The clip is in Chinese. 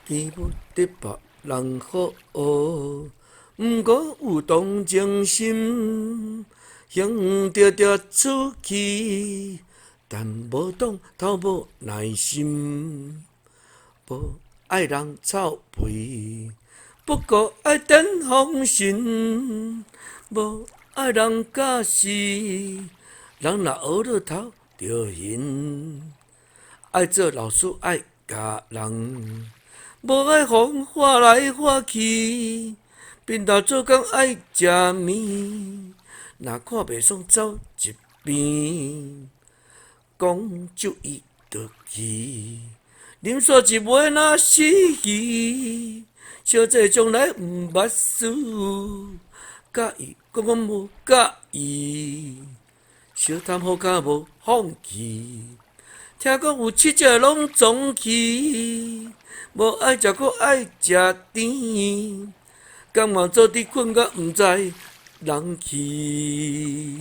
见不得别人好，毋过有同情心，向着出去，但无当头无耐心，无爱人臭屁，不过爱等风神，无爱人假死，人若学了头就晕，爱做老师爱教人。无爱风化来化去，平头做工爱食面，若看袂爽走一边，讲就伊就去，啉煞一杯若死去，小姐从来毋捌事，甲伊讲无甲伊，小贪好甲无放弃。听讲有七只拢总去，无爱食阁爱食甜，甘愿做伫困甲毋知人去。